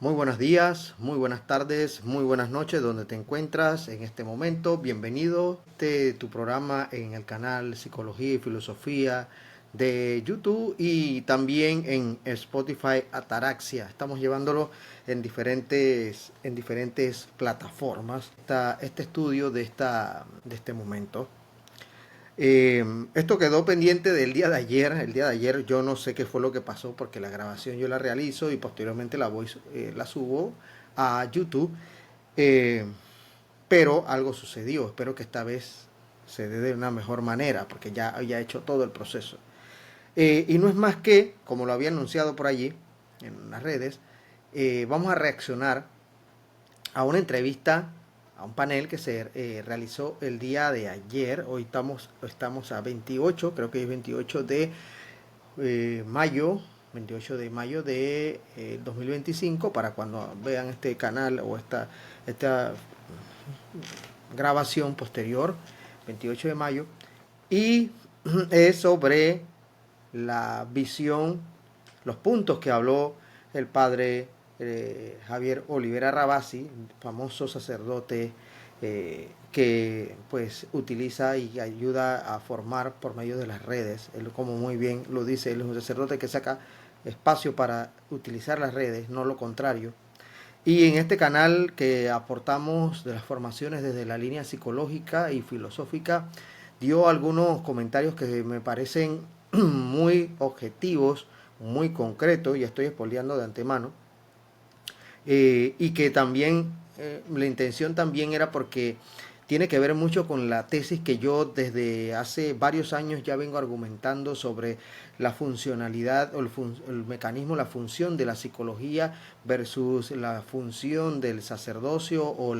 Muy buenos días, muy buenas tardes, muy buenas noches, donde te encuentras en este momento. Bienvenido a tu programa en el canal Psicología y Filosofía de YouTube y también en Spotify Ataraxia. Estamos llevándolo en diferentes plataformas. Este estudio de este momento. Esto quedó pendiente del día de ayer. El día de ayer yo no sé qué fue lo que pasó porque la grabación yo la realizo y posteriormente la subo a YouTube. Eh, pero algo sucedió. Espero que esta vez se dé de una mejor manera porque ya había hecho todo el proceso. Y no es más que, como lo había anunciado por allí en las redes, vamos a reaccionar a una entrevista, a un panel que se realizó el día de ayer. Hoy estamos a 28, creo que es 28 de mayo, 28 de mayo de 2025, para cuando vean este canal o esta grabación posterior, 28 de mayo, y es sobre la visión, los puntos que habló el padre Javier Olivera Rabasi, famoso sacerdote que pues utiliza y ayuda a formar por medio de las redes. Él, como muy bien lo dice, él es un sacerdote que saca espacio para utilizar las redes, no lo contrario. Y en este canal que aportamos de las formaciones desde la línea psicológica y filosófica, dio algunos comentarios que me parecen muy objetivos, muy concretos, y estoy espoleando de antemano, y que también la intención también era porque tiene que ver mucho con la tesis que yo desde hace varios años ya vengo argumentando sobre la funcionalidad o el mecanismo, la función de la psicología versus la función del sacerdocio o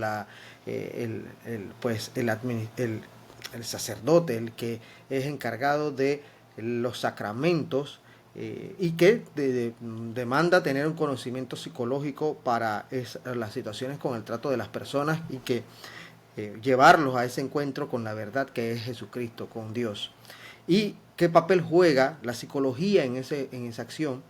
pues el sacerdote, el que es encargado de los sacramentos, y que demanda tener un conocimiento psicológico para las situaciones con el trato de las personas y que llevarlos a ese encuentro con la verdad que es Jesucristo, con Dios. Y qué papel juega la psicología en esa acción,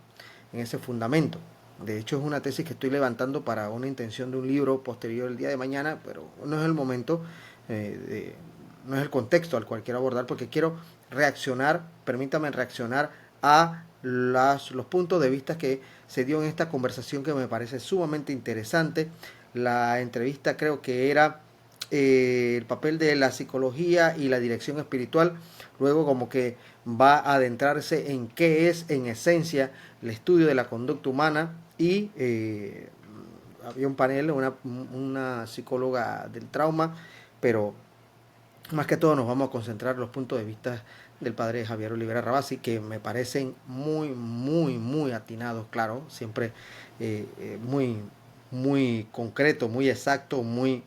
en ese fundamento. De hecho, es una tesis que estoy levantando para una intención de un libro posterior el día de mañana, pero no es el momento, no es el contexto al cual quiero abordar, porque quiero reaccionar, permítame reaccionar a los puntos de vista que se dio en esta conversación que me parece sumamente interesante. La entrevista creo que era el papel de la psicología y la dirección espiritual. Luego como que va a adentrarse en qué es en esencia el estudio de la conducta humana y había un panel, una psicóloga del trauma, pero más que todo nos vamos a concentrar en los puntos de vista del padre Javier Olivera Rabasi, que me parecen muy atinados, claro, siempre muy concreto, muy exacto, muy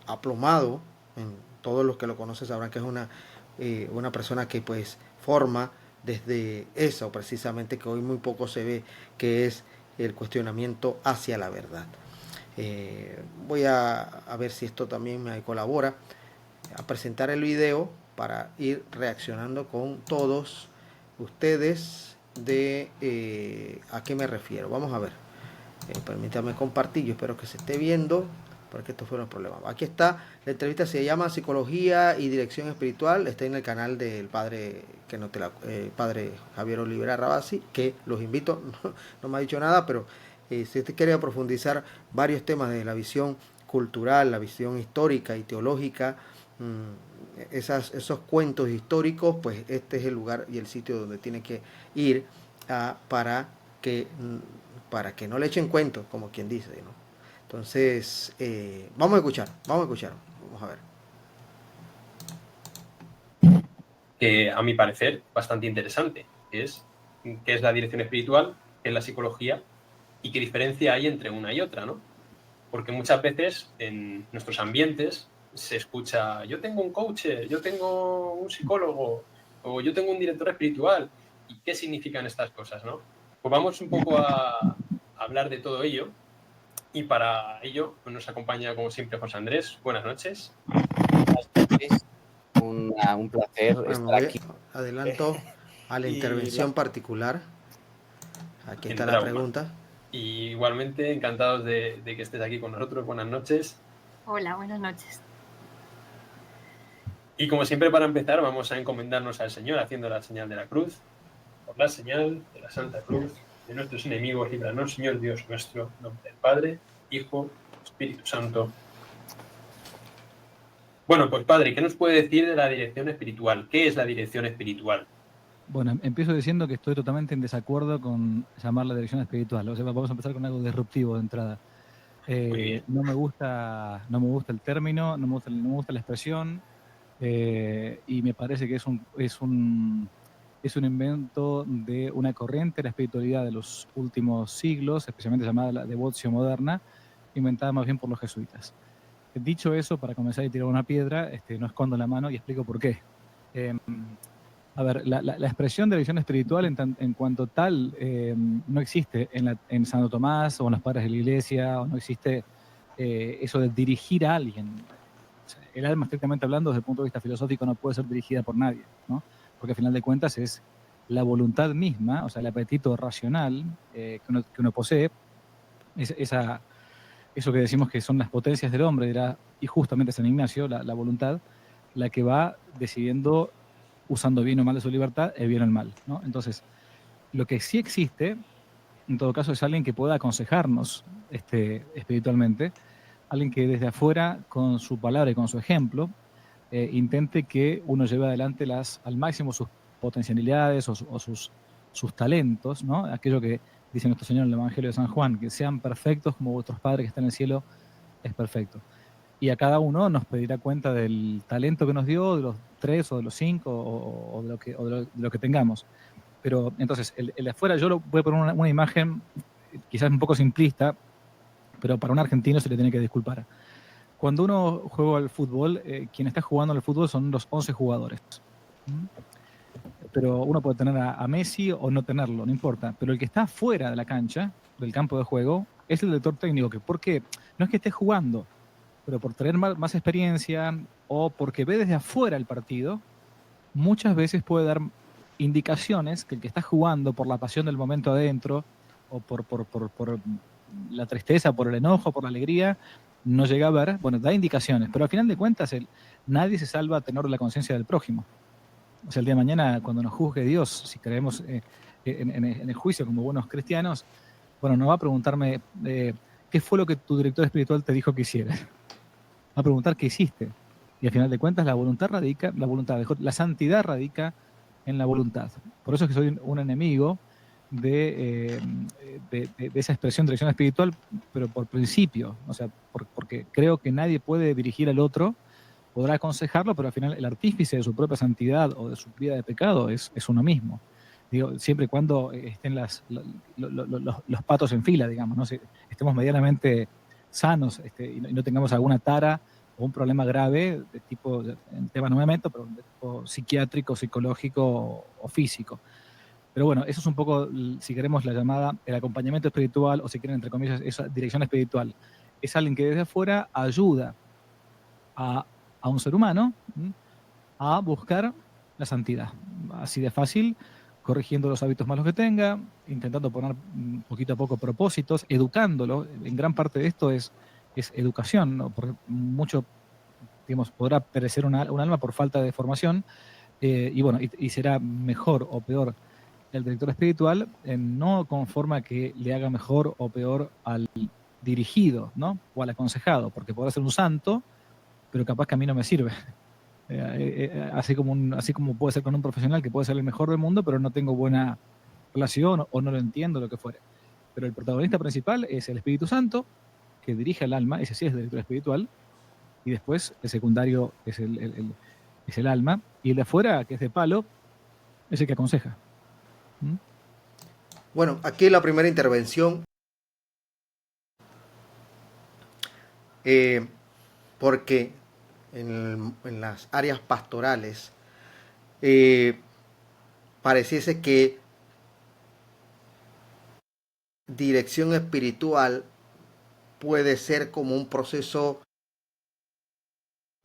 aplomado. En todos los que lo conocen sabrán que es una persona que pues forma desde eso precisamente, que hoy muy poco se ve, que es el cuestionamiento hacia la verdad. Voy a ver si esto también me colabora a presentar el video para ir reaccionando con todos ustedes de a qué me refiero. Vamos a ver. Permítame compartir, yo espero que se esté viendo, porque estos fueron los problemas. Aquí está, la entrevista se llama Psicología y Dirección Espiritual, está en el canal del padre, padre Javier Olivera Rabasi, que los invito, no me ha dicho nada, pero si usted quiere profundizar varios temas de la visión cultural, la visión histórica y teológica, esos cuentos históricos, pues este es el lugar y el sitio donde tiene que ir para que no le echen cuentos, como quien dice, ¿no? Entonces, vamos a escuchar, vamos a ver. Que a mi parecer bastante interesante, que es qué es la dirección espiritual, qué es la psicología y qué diferencia hay entre una y otra, ¿no? Porque muchas veces en nuestros ambientes se escucha, yo tengo un coach, yo tengo un psicólogo o yo tengo un director espiritual. ¿Y qué significan estas cosas, no? Pues vamos un poco a hablar de todo ello y para ello nos acompaña como siempre José Andrés. Buenas noches. Buenas noches, un placer Bueno, me estar voy aquí. adelanto a la Y intervención particular. Aquí en está la trauma. pregunta. Y igualmente encantados de que estés aquí con nosotros. Buenas noches. Hola, buenas noches. Y como siempre, para empezar, vamos a encomendarnos al Señor haciendo la señal de la cruz. Por la señal de la Santa Cruz de nuestros enemigos, líbranos, Señor Dios nuestro, en nombre del Padre, Hijo, Espíritu Santo. Bueno, pues Padre, ¿qué nos puede decir de la dirección espiritual? ¿Qué es la dirección espiritual? Bueno, empiezo diciendo que estoy totalmente en desacuerdo con llamarla dirección espiritual. O sea, vamos a empezar con algo disruptivo de entrada. Muy bien. No me gusta el término, no me gusta la expresión, y me parece que es un invento de una corriente de la espiritualidad de los últimos siglos, especialmente llamada la devoción moderna, inventada más bien por los jesuitas. Dicho eso, para comenzar y tirar una piedra, no escondo la mano y explico por qué. A ver, la expresión de dirección espiritual en cuanto tal no existe en Santo Tomás o en los padres de la iglesia, o no existe eso de dirigir a alguien. O sea, el alma, estrictamente hablando, desde el punto de vista filosófico, no puede ser dirigida por nadie, ¿no? Porque al final de cuentas es la voluntad misma, o sea, el apetito racional que uno posee, eso que decimos que son las potencias del hombre, dirá, y justamente San Ignacio, la voluntad, la que va decidiendo, usando bien o mal de su libertad, el bien o el mal, ¿no? Entonces, lo que sí existe, en todo caso, es alguien que pueda aconsejarnos espiritualmente, alguien que desde afuera, con su palabra y con su ejemplo, intente que uno lleve adelante al máximo sus potencialidades o sus talentos, ¿no? Aquello que dice nuestro Señor en el Evangelio de San Juan, que sean perfectos como vuestros padres que están en el cielo es perfecto. Y a cada uno nos pedirá cuenta del talento que nos dio, de los 3 o de los 5 o de lo que tengamos. Pero entonces, el de afuera, yo lo voy a poner una imagen quizás un poco simplista, pero para un argentino se le tiene que disculpar. Cuando uno juega al fútbol, quien está jugando al fútbol son los 11 jugadores. ¿Mm? Pero uno puede tener a Messi o no tenerlo, no importa. Pero el que está fuera de la cancha, del campo de juego, es el director técnico. ¿Por qué? No es que esté jugando, pero por tener más experiencia o porque ve desde afuera el partido, muchas veces puede dar indicaciones que el que está jugando por la pasión del momento adentro o por la tristeza, por el enojo, por la alegría, no llega a ver, bueno, da indicaciones, pero al final de cuentas nadie se salva a tener la conciencia del prójimo. O sea, el día de mañana, cuando nos juzgue Dios, si creemos en el juicio como buenos cristianos, bueno, no va a preguntarme qué fue lo que tu director espiritual te dijo que hicieras. Va a preguntar qué hiciste. Y al final de cuentas, la santidad radica en la voluntad. Por eso es que soy un enemigo de esa expresión de dirección espiritual, pero por principio. O sea, porque creo que nadie puede dirigir al otro, podrá aconsejarlo, pero al final el artífice de su propia santidad o de su vida de pecado es uno mismo. Digo, siempre y cuando estén los patos en fila, digamos, ¿no? Si estemos medianamente sanos y no tengamos alguna tara o un problema grave de tipo, en tema no me meto, pero de tipo psiquiátrico, psicológico o físico. Pero bueno, eso es un poco, si queremos, la llamada, el acompañamiento espiritual, o si quieren, entre comillas, esa dirección espiritual. Es alguien que desde afuera ayuda a un ser humano a buscar la santidad. Así de fácil, corrigiendo los hábitos malos que tenga, intentando poner poquito a poco propósitos, educándolo. En gran parte de esto es educación, ¿no? Porque mucho, digamos, podrá perecer un alma por falta de formación, y bueno, y será mejor o peor el director espiritual no conforma que le haga mejor o peor al dirigido, ¿no? O al aconsejado, porque podrá ser un santo, pero capaz que a mí no me sirve. Así como puede ser con un profesional que puede ser el mejor del mundo, pero no tengo buena relación o no lo entiendo, lo que fuere. Pero el protagonista principal es el Espíritu Santo, que dirige al alma, ese sí es el director espiritual, y después el secundario es el alma, y el de afuera, que es de palo, es el que aconseja. ¿Mm? Bueno, aquí la primera intervención, porque en las áreas pastorales pareciese que dirección espiritual puede ser como un proceso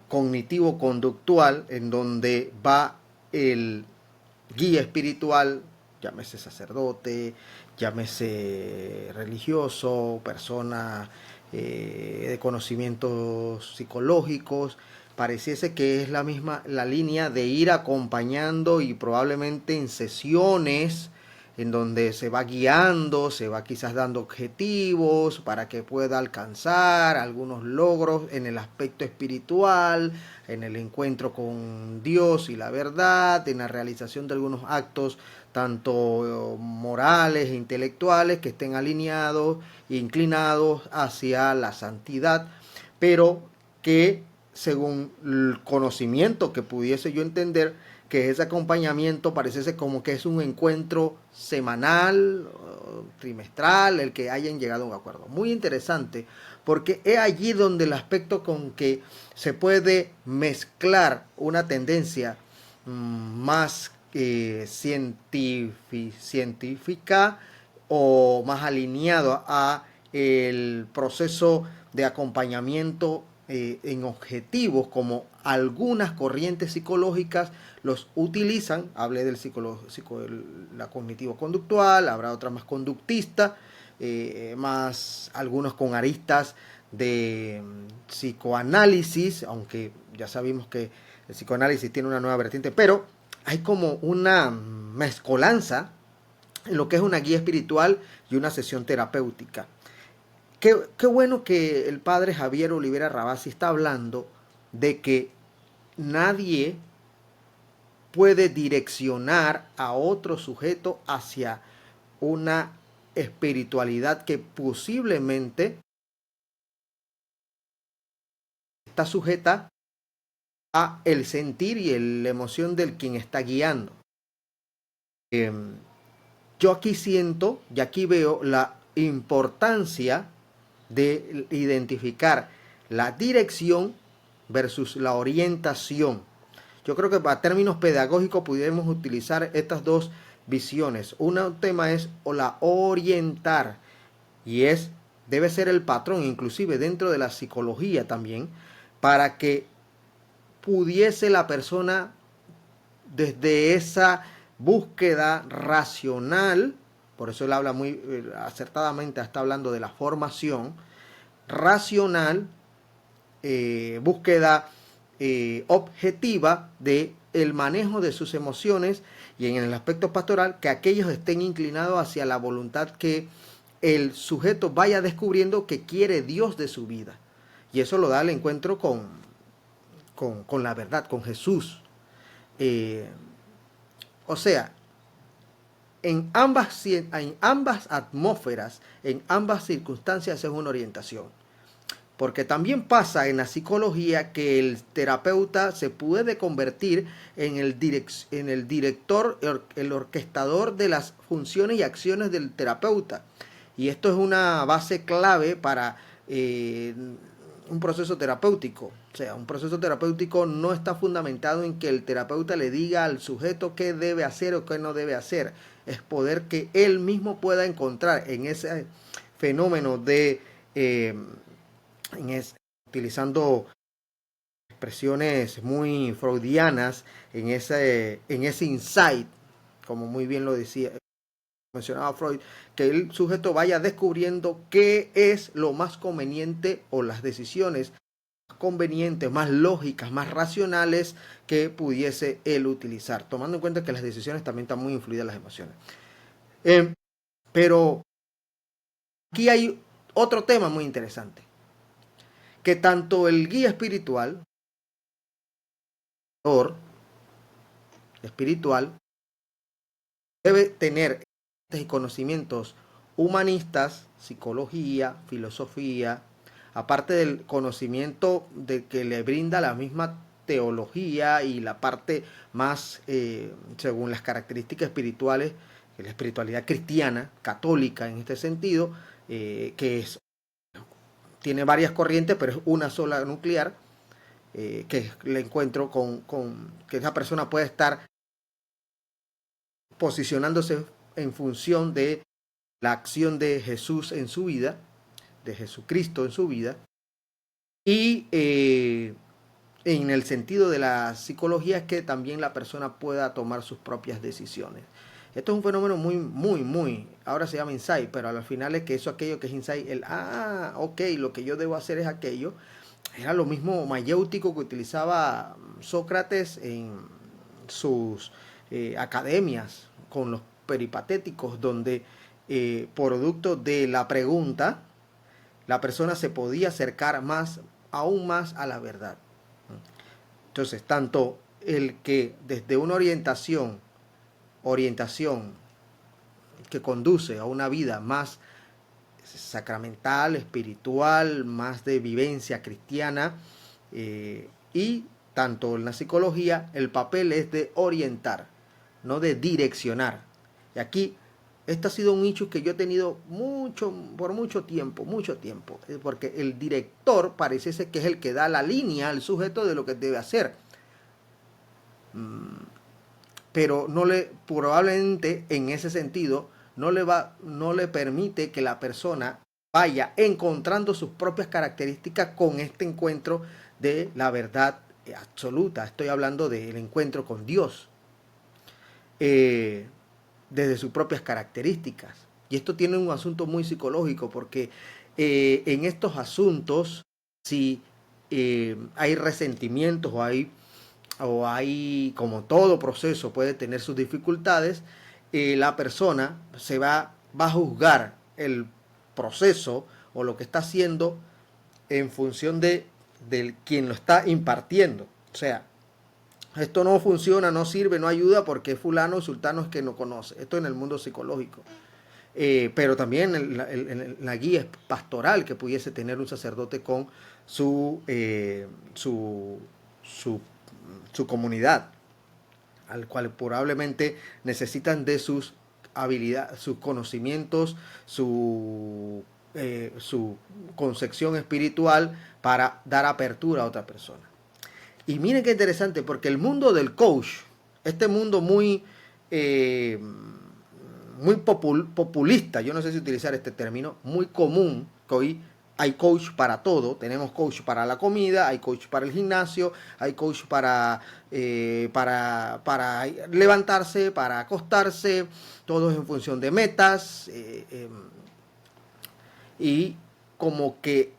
cognitivo-conductual en donde va el guía espiritual, llámese sacerdote, llámese religioso, persona de conocimientos psicológicos, pareciese que es la misma la línea de ir acompañando y probablemente en sesiones en donde se va guiando, se va quizás dando objetivos para que pueda alcanzar algunos logros en el aspecto espiritual, en el encuentro con Dios y la verdad, en la realización de algunos actos tanto morales e intelectuales que estén alineados e inclinados hacia la santidad, pero que según el conocimiento que pudiese yo entender, que ese acompañamiento pareciese como que es un encuentro semanal, trimestral, el que hayan llegado a un acuerdo. Muy interesante, porque es allí donde el aspecto con que se puede mezclar una tendencia más científica o más alineado a el proceso de acompañamiento en objetivos, como algunas corrientes psicológicas los utilizan. Hablé del la cognitivo-conductual, habrá otra más conductista, más algunos con aristas de psicoanálisis, aunque ya sabemos que el psicoanálisis tiene una nueva vertiente, pero hay como una mezcolanza en lo que es una guía espiritual y una sesión terapéutica. Qué bueno que el padre Javier Olivera Rabasi está hablando de que nadie puede direccionar a otro sujeto hacia una espiritualidad que posiblemente está sujeta a el sentir y la emoción del quien está guiando. Yo aquí siento y aquí veo la importancia de identificar la dirección versus la orientación. Yo creo que para términos pedagógicos pudiéramos utilizar estas dos visiones. Un tema es la orientar, y debe ser el patrón, inclusive dentro de la psicología también, para que pudiese la persona desde esa búsqueda racional, por eso él habla muy acertadamente, está hablando de la formación racional, búsqueda objetiva de el manejo de sus emociones, y en el aspecto pastoral que aquellos estén inclinados hacia la voluntad que el sujeto vaya descubriendo que quiere Dios de su vida, y eso lo da el encuentro con la verdad, con Jesús. O sea, en ambas atmósferas, en ambas circunstancias es una orientación. Porque también pasa en la psicología que el terapeuta se puede convertir en el director, el orquestador de las funciones y acciones del terapeuta. Y esto es una base clave para un proceso terapéutico. O sea, un proceso terapéutico no está fundamentado en que el terapeuta le diga al sujeto qué debe hacer o qué no debe hacer. Es poder que él mismo pueda encontrar en ese fenómeno de... utilizando expresiones muy freudianas, en ese insight, como muy bien lo decía, mencionaba Freud, que el sujeto vaya descubriendo qué es lo más conveniente, o las decisiones más convenientes, más lógicas, más racionales que pudiese él utilizar, tomando en cuenta que las decisiones también están muy influidas en las emociones. Pero aquí hay otro tema muy interesante, que tanto el guía espiritual debe tener conocimientos humanistas, psicología, filosofía, aparte del conocimiento de que le brinda la misma teología y la parte más, según las características espirituales, la espiritualidad cristiana, católica en este sentido, que tiene varias corrientes, pero es una sola nuclear, que le encuentro con que esa persona puede estar posicionándose en función de la acción de Jesús en su vida, de Jesucristo en su vida, y en el sentido de la psicología es que también la persona pueda tomar sus propias decisiones. Esto es un fenómeno muy, ahora se llama insight, pero al final es que eso, aquello que es insight, ok, lo que yo debo hacer es aquello. Era lo mismo mayéutico que utilizaba Sócrates en sus academias con los peripatéticos, donde producto de la pregunta, la persona se podía acercar aún más a la verdad. Entonces, tanto el que desde una orientación que conduce a una vida más sacramental, espiritual, más de vivencia cristiana, y tanto en la psicología el papel es de orientar, no de direccionar. Y aquí este ha sido un hecho que yo he tenido por mucho tiempo, porque el director parece que es el que da la línea al sujeto de lo que debe hacer. Pero probablemente en ese sentido no le permite que la persona vaya encontrando sus propias características con este encuentro de la verdad absoluta. Estoy hablando del encuentro con Dios, desde sus propias características. Y esto tiene un asunto muy psicológico, porque en estos asuntos, si hay resentimientos o hay, como todo proceso puede tener sus dificultades, la persona va a juzgar el proceso o lo que está haciendo en función de quien lo está impartiendo. O sea, esto no funciona, no sirve, no ayuda porque fulano o sultano es que no conoce. Esto en el mundo psicológico. Pero también en la guía pastoral que pudiese tener un sacerdote con su comunidad, al cual probablemente necesitan de sus habilidades, sus conocimientos, su concepción espiritual para dar apertura a otra persona. Y miren qué interesante, porque el mundo del coach, este mundo muy populista, yo no sé si utilizar este término, muy común, que hoy hay coach para todo. Tenemos coach para la comida, hay coach para el gimnasio, hay coach para levantarse, para acostarse, todo es en función de metas, y como que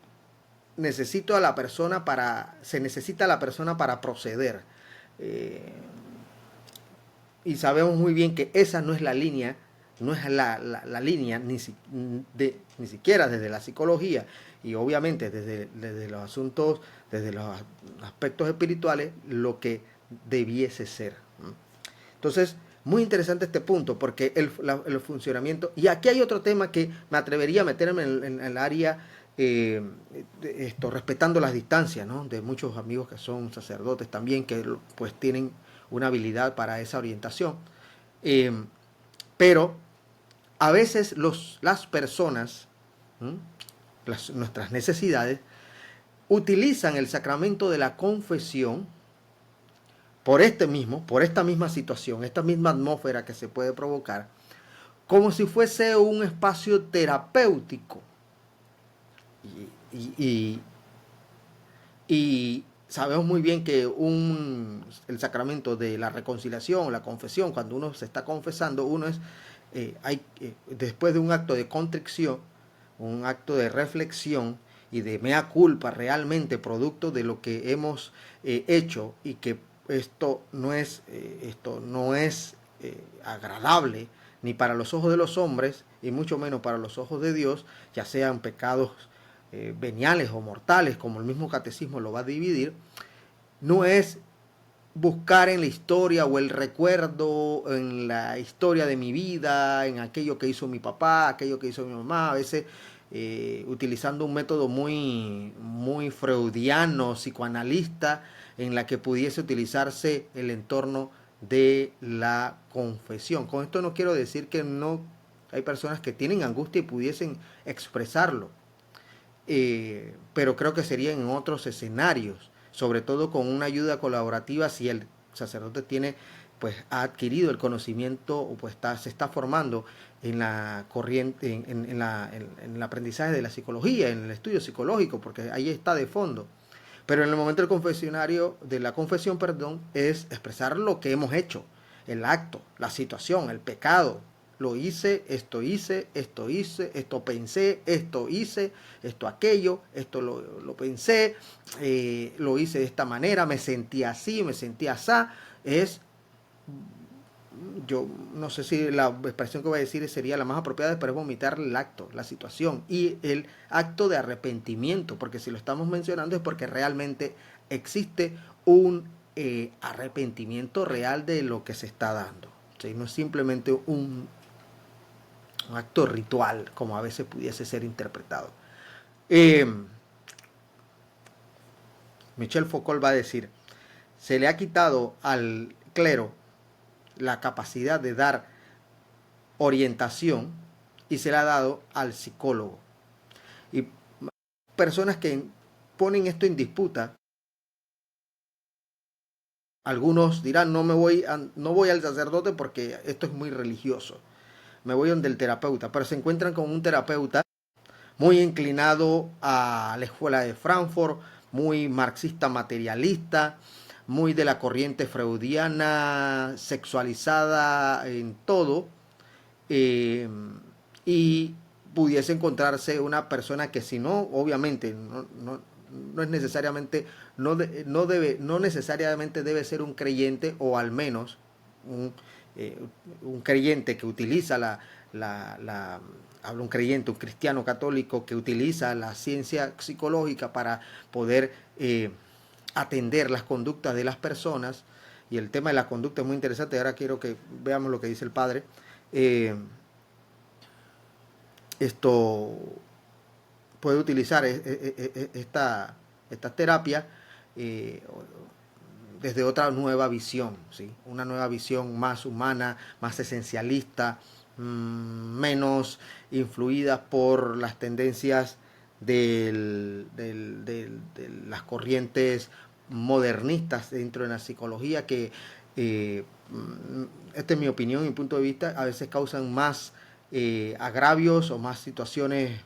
se necesita a la persona para proceder. Y sabemos muy bien que esa no es la línea, no es la línea ni siquiera desde la psicología, y obviamente desde los asuntos, desde los aspectos espirituales, lo que debiese ser. Entonces, muy interesante este punto, porque el funcionamiento, y aquí hay otro tema que me atrevería a meterme en el área, respetando las distancias, ¿no?, de muchos amigos que son sacerdotes también, que pues tienen una habilidad para esa orientación. Pero a veces las personas, nuestras necesidades, utilizan el sacramento de la confesión por esta misma situación, esta misma atmósfera que se puede provocar, como si fuese un espacio terapéutico. Y sabemos muy bien que el sacramento de la reconciliación, la confesión, cuando uno se está confesando, uno es después de un acto de contrición, un acto de reflexión y de mea culpa, realmente producto de lo que hemos hecho, y que esto no es agradable ni para los ojos de los hombres y mucho menos para los ojos de Dios, ya sean pecados veniales o mortales, como el mismo catecismo lo va a dividir. No es buscar en la historia o el recuerdo en la historia de mi vida, en aquello que hizo mi papá, aquello que hizo mi mamá, a veces utilizando un método muy freudiano, psicoanalista, en la que pudiese utilizarse el entorno de la confesión. Con esto no quiero decir que no hay personas que tienen angustia y pudiesen expresarlo, pero creo que sería en otros escenarios, sobre todo con una ayuda colaborativa, si el sacerdote ha adquirido el conocimiento, o pues se está formando en la corriente, en el aprendizaje de la psicología, en el estudio psicológico, porque ahí está de fondo. Pero en el momento del confesión, es expresar lo que hemos hecho, el acto, la situación, el pecado. Lo hice, esto pensé, esto hice, esto aquello, esto lo pensé, lo hice de esta manera, me sentí así, me sentí asá. Yo no sé si la expresión que voy a decir sería la más apropiada, pero es vomitar el acto, la situación y el acto de arrepentimiento, porque si lo estamos mencionando es porque realmente existe un arrepentimiento real de lo que se está dando. ¿Sí? No es simplemente un acto ritual, como a veces pudiese ser interpretado. Michel Foucault va a decir, se le ha quitado al clero la capacidad de dar orientación y se le ha dado al psicólogo. Y personas que ponen esto en disputa, algunos dirán, no voy al sacerdote porque esto es muy religioso, me voy donde el terapeuta, pero se encuentran con un terapeuta muy inclinado a la escuela de Frankfurt, muy marxista materialista, muy de la corriente freudiana, sexualizada en todo, y pudiese encontrarse una persona que, si no, obviamente no es necesariamente, no necesariamente debe ser un creyente, o al menos un creyente que utiliza hablo un creyente, un cristiano católico que utiliza la ciencia psicológica para poder atender las conductas de las personas. Y el tema de la conducta es muy interesante. Ahora quiero que veamos lo que dice el padre. Esto puede utilizar esta terapia desde otra nueva visión, ¿sí? Una nueva visión más humana, más esencialista, menos influida por las tendencias de las corrientes modernistas dentro de la psicología, que esta es mi opinión, mi punto de vista, a veces causan más agravios o más situaciones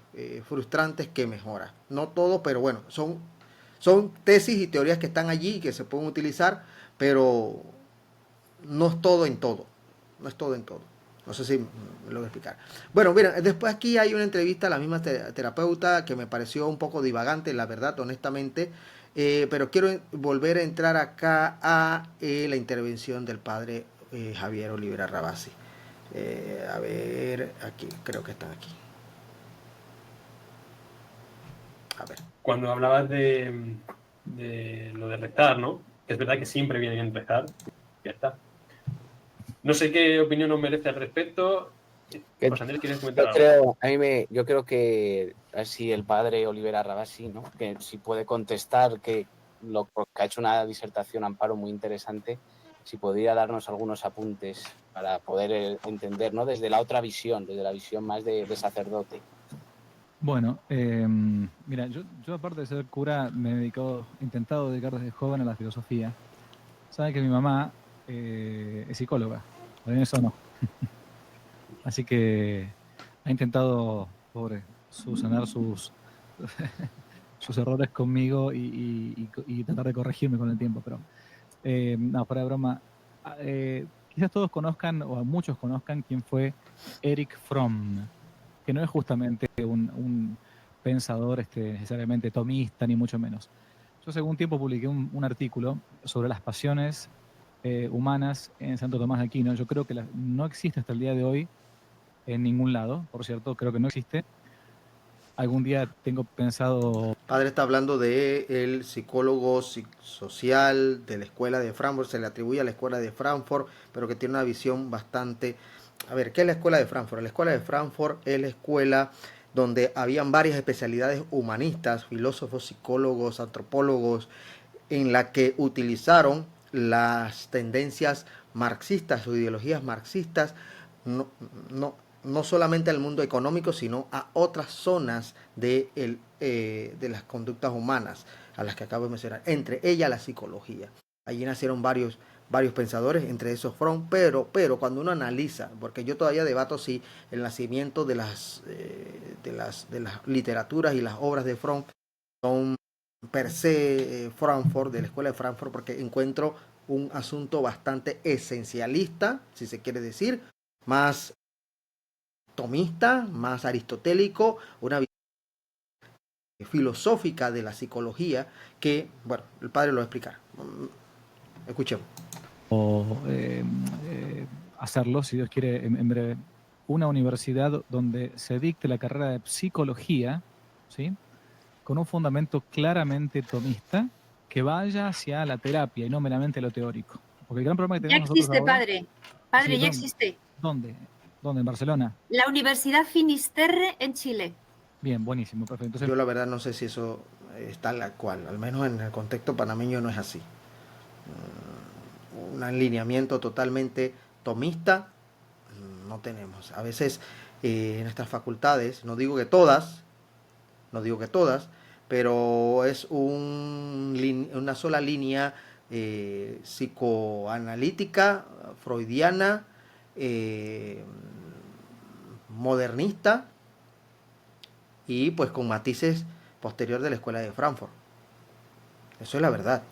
frustrantes que mejoras. No todo, pero bueno, son tesis y teorías que están allí y que se pueden utilizar, pero no es todo en todo. No es todo en todo. No sé si me lo voy a explicar. Bueno, mira, después aquí hay una entrevista a la misma terapeuta que me pareció un poco divagante, la verdad, honestamente. Pero quiero volver a entrar acá a la intervención del padre Javier Olivera Rabasi. A ver, aquí, creo que están aquí. A ver. Cuando hablabas de lo de rezar, ¿no? Es verdad que siempre viene bien rezar. Ya está. No sé qué opinión os merece al respecto. José Andrés, ¿quieres comentar algo? Yo creo que así el padre Olivera Rabasi, ¿no? Que si puede contestar, porque ha hecho una disertación, Amparo, muy interesante, si podría darnos algunos apuntes para poder entender, ¿no? Desde la otra visión, desde la visión más de sacerdote. Bueno, mira, yo aparte de ser cura me he intentado dedicar desde joven a la filosofía. Saben que mi mamá es psicóloga, en eso no. Así que ha intentado, pobre, subsanar sus errores conmigo y tratar de corregirme con el tiempo, pero no, fuera de broma. Quizás todos conozcan, o muchos conozcan, quién fue Erich Fromm, que no es justamente un pensador necesariamente tomista, ni mucho menos. Yo hace algún tiempo publiqué un artículo sobre las pasiones humanas en Santo Tomás de Aquino. Yo creo que no existe hasta el día de hoy en ningún lado, por cierto, creo que no existe. Algún día tengo pensado... Padre está hablando de el psicólogo social de la escuela de Frankfurt, se le atribuye a la escuela de Frankfurt, pero que tiene una visión bastante... A ver, ¿qué es la escuela de Frankfurt? La escuela de Frankfurt es la escuela donde habían varias especialidades humanistas, filósofos, psicólogos, antropólogos, en la que utilizaron las tendencias marxistas o ideologías marxistas, no solamente al mundo económico, sino a otras zonas de las conductas humanas, a las que acabo de mencionar, entre ellas la psicología. Allí nacieron varios pensadores, entre esos Fromm, pero cuando uno analiza, porque yo todavía debato si el nacimiento de las literaturas y las obras de Fromm son per se Frankfurt, de la escuela de Frankfurt, porque encuentro un asunto bastante esencialista, si se quiere decir, más tomista, más aristotélico, una visión filosófica de la psicología que, bueno, el padre lo va a explicar. Escuchemos. O hacerlo, si Dios quiere, en breve. Una universidad donde se dicte la carrera de psicología, ¿sí? Con un fundamento claramente tomista que vaya hacia la terapia y no meramente lo teórico. Porque el gran problema que Ya tenemos nosotros existe, ahora... padre. Padre, Sí, ya existe. ¿dónde? ¿Dónde? ¿En Barcelona? La Universidad Finisterre en Chile. Bien, buenísimo, perfecto. Entonces, Yo la verdad no sé si eso es tal cual, al menos en el contexto panameño no es así. Un alineamiento totalmente tomista no tenemos. A veces en nuestras facultades, no digo que todas, pero es una sola línea psicoanalítica, freudiana, modernista y pues con matices posterior de la escuela de Frankfurt. Eso es la verdad.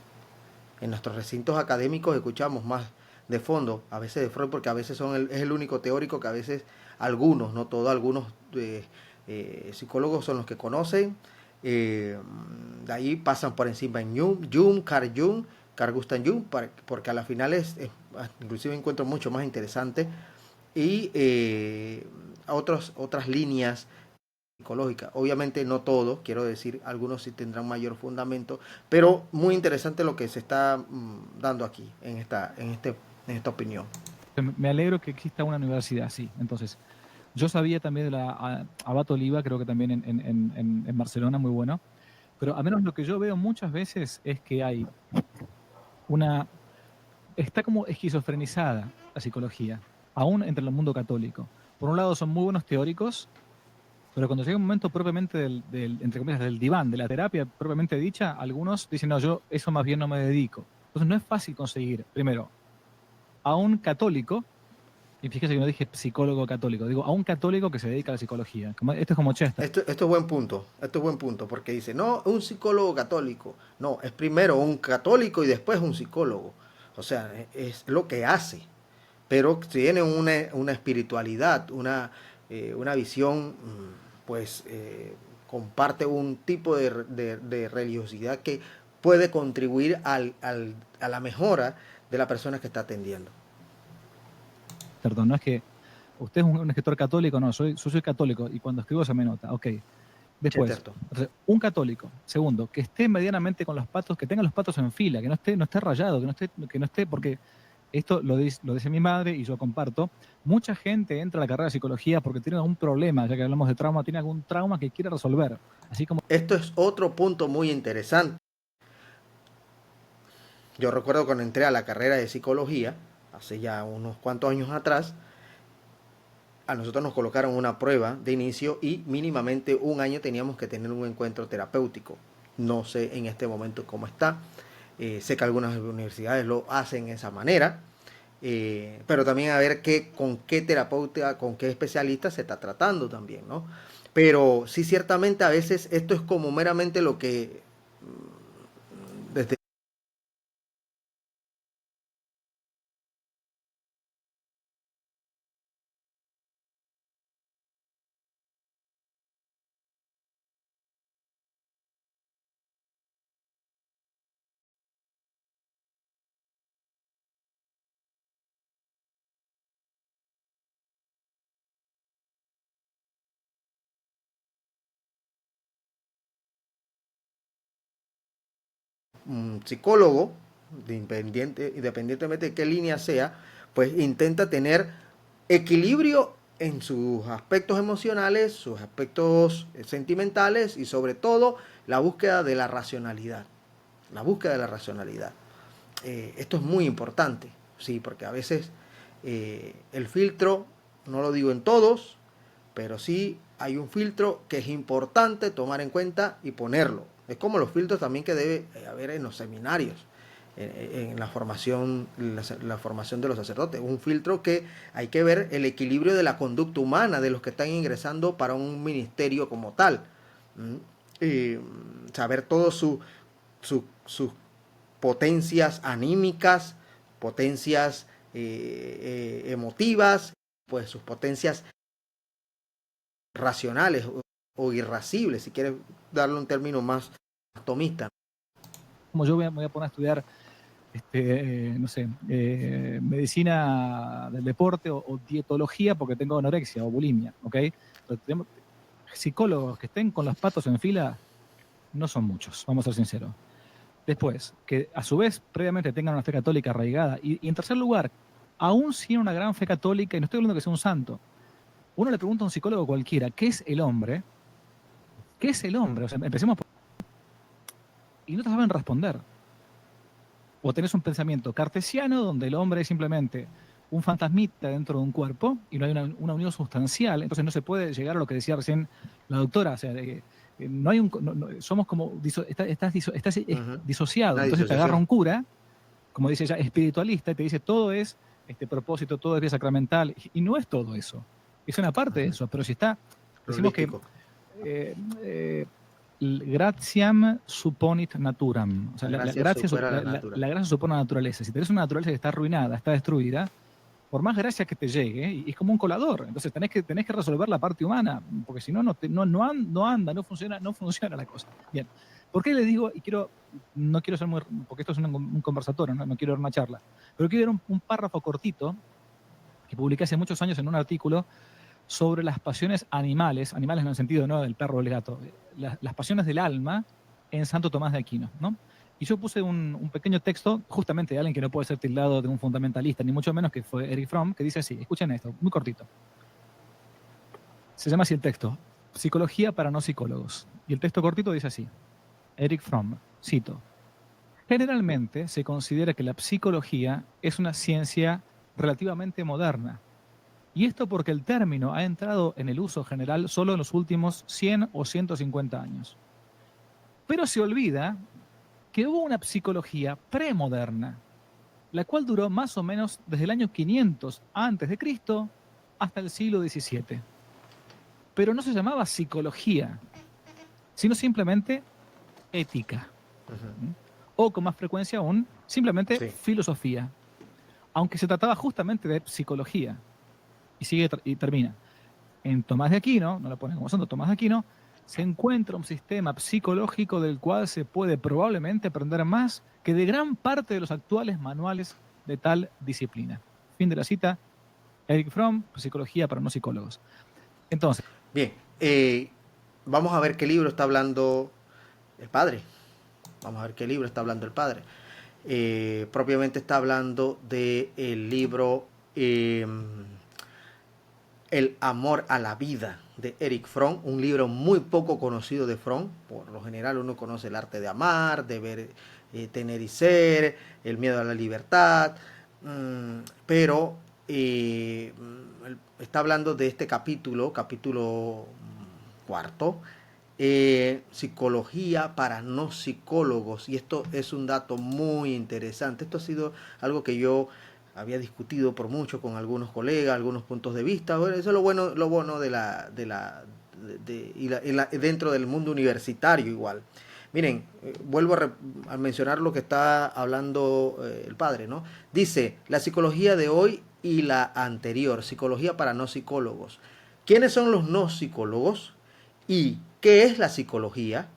En nuestros recintos académicos escuchamos más de fondo, a veces de Freud, porque a veces es el único teórico que a veces algunos, no todos, algunos psicólogos son los que conocen. De ahí pasan por encima en Carl Gustav Jung, porque a la final inclusive encuentro mucho más interesante. Y otras líneas psicológica. Obviamente no todos, quiero decir, algunos sí tendrán mayor fundamento, pero muy interesante lo que se está dando aquí en esta opinión. me alegro que exista una universidad, sí. Entonces, yo sabía también de la Abat Oliva, creo que también en Barcelona, muy bueno. Pero a menos lo que yo veo muchas veces es que hay está como esquizofrenizada la psicología, aún entre el mundo católico. Por un lado son muy buenos teóricos, pero cuando llega un momento propiamente entre comillas, del diván, de la terapia propiamente dicha, algunos dicen, no, yo eso más bien no me dedico. Entonces no es fácil conseguir, primero, a un católico, y fíjese que no dije psicólogo católico, digo a un católico que se dedica a la psicología. Esto es como Chester. Esto es buen punto, porque dice, no, un psicólogo católico. No, es primero un católico y después un psicólogo. O sea, es lo que hace. Pero tiene una espiritualidad, una visión, pues comparte un tipo de religiosidad que puede contribuir a la mejora de la persona que está atendiendo. Perdón, no es que usted es un escritor católico, no, yo soy católico y cuando escribo se me nota, ok. Después, un católico, segundo, que esté medianamente con los patos, que tenga los patos en fila, que no esté rayado, que no esté, porque esto lo dice mi madre y yo comparto, mucha gente entra a la carrera de psicología porque tiene algún problema, ya que hablamos de trauma, tiene algún trauma que quiere resolver. Así como... Esto es otro punto muy interesante. Yo recuerdo cuando entré a la carrera de psicología, hace ya unos cuantos años atrás, a nosotros nos colocaron una prueba de inicio y mínimamente un año teníamos que tener un encuentro terapéutico. No sé en este momento cómo está. Sé que algunas universidades lo hacen de esa manera. Pero también a ver con qué terapeuta, con qué especialista se está tratando también, ¿no? Pero sí, ciertamente a veces esto es como meramente lo que desde un psicólogo, independientemente de qué línea sea, pues intenta tener equilibrio en sus aspectos emocionales, sus aspectos sentimentales y sobre todo la búsqueda de la racionalidad. La búsqueda de la racionalidad. Esto es muy importante, sí, porque a veces el filtro, no lo digo en todos, pero sí hay un filtro que es importante tomar en cuenta y ponerlo. Es como los filtros también que debe haber en los seminarios, en la formación de los sacerdotes. Un filtro que hay que ver el equilibrio de la conducta humana de los que están ingresando para un ministerio como tal. Saber todas sus potencias anímicas, potencias emotivas, pues sus potencias racionales o irascibles, si quieres darle un término más atomista. Como yo me voy a poner a estudiar, no sé, medicina del deporte o dietología porque tengo anorexia o bulimia, ¿ok? Pero tenemos psicólogos que estén con los patos en fila, no son muchos, vamos a ser sinceros. Después, que a su vez previamente tengan una fe católica arraigada. Y en tercer lugar, aún sin una gran fe católica, y no estoy hablando que sea un santo, uno le pregunta a un psicólogo cualquiera, ¿qué es el hombre? ¿Qué es el hombre? O sea, empecemos por... Y no te saben responder. O tenés un pensamiento cartesiano donde el hombre es simplemente un fantasmita dentro de un cuerpo y no hay una unión sustancial, entonces no se puede llegar a lo que decía recién la doctora, o sea, no hay somos como, estás disociado, Una entonces te agarra disociación. un cura, como dice ella, espiritualista, y te dice todo es propósito, todo es vía sacramental, y no es todo eso, es una parte de eso, pero si está, decimos que Holístico. eh, eh, gratiam supponit naturam. O sea, La gracia supera la la naturaleza. gracia supone la naturaleza. Si tenés una naturaleza que está arruinada, está destruida, por más gracia que te llegue, y es como un colador. Entonces tenés que resolver la parte humana, porque si no, no anda, no funciona la cosa. Bien. ¿Por qué le digo? No quiero ser muy, porque esto es un conversatorio, no quiero dar una charla, pero quiero dar un párrafo cortito que publiqué hace muchos años en un artículo sobre las pasiones animales en el sentido no del perro o el gato, las pasiones del alma en Santo Tomás de Aquino, ¿no? Y yo puse un pequeño texto justamente de alguien que no puede ser tildado de un fundamentalista, ni mucho menos, que fue Eric Fromm, que dice así, escuchen esto, muy cortito. Se llama así el texto, Psicología para no psicólogos. Y el texto cortito dice así, Eric Fromm, cito, generalmente se considera que la psicología es una ciencia relativamente moderna. Y esto porque el término ha entrado en el uso general solo en los últimos 100 o 150 años. Pero se olvida que hubo una psicología premoderna, la cual duró más o menos desde el año 500 antes de Cristo hasta el siglo XVII. Pero no se llamaba psicología, sino simplemente ética. ¿Mm? O con más frecuencia aún, simplemente Sí. filosofía. Aunque se trataba justamente de psicología. Y sigue y termina. En Tomás de Aquino, no lo ponen como santo, Tomás de Aquino, se encuentra un sistema psicológico del cual se puede probablemente aprender más que de gran parte de los actuales manuales de tal disciplina. Fin de la cita. Eric Fromm, Psicología para no psicólogos. Entonces, Bien, vamos a ver qué libro está hablando el padre. Vamos a ver qué libro está hablando el padre. Propiamente está hablando del libro El amor a la vida de Eric Fromm, un libro muy poco conocido de Fromm. Por lo general uno conoce el arte de amar, de ver, tener y ser, el miedo a la libertad, pero está hablando de este capítulo cuarto, psicología para no psicólogos, y esto es un dato muy interesante. Esto ha sido algo que yo había discutido por mucho con algunos colegas, algunos puntos de vista. Bueno, eso es lo bueno dentro del mundo universitario igual. Miren, vuelvo a mencionar lo que está hablando el padre, ¿no? Dice, la psicología de hoy y la anterior, psicología para no psicólogos. ¿Quiénes son los no psicólogos? ¿Y qué es la psicología?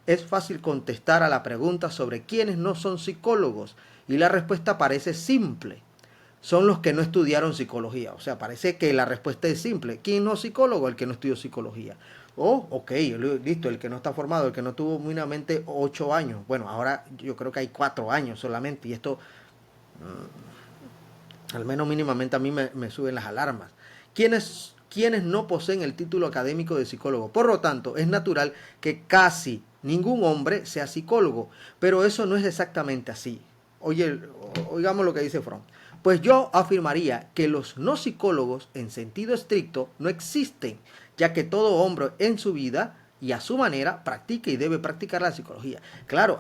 Es fácil contestar a la pregunta sobre quiénes no son psicólogos, y la respuesta parece simple. Son los que no estudiaron psicología. O sea, parece que la respuesta es simple. ¿Quién no es psicólogo? El que no estudió psicología. Oh, ok, listo, el que no está formado, el que no tuvo mínimamente 8 años. Bueno, ahora yo creo que hay 4 años solamente, y esto al menos mínimamente a mí me suben las alarmas. ¿Quiénes no poseen el título académico de psicólogo? Por lo tanto, es natural que casi ningún hombre sea psicólogo, pero eso no es exactamente así. Oye, oigamos lo que dice Fromm. Pues yo afirmaría que los no psicólogos en sentido estricto no existen, ya que todo hombre en su vida y a su manera practica y debe practicar la psicología. Claro,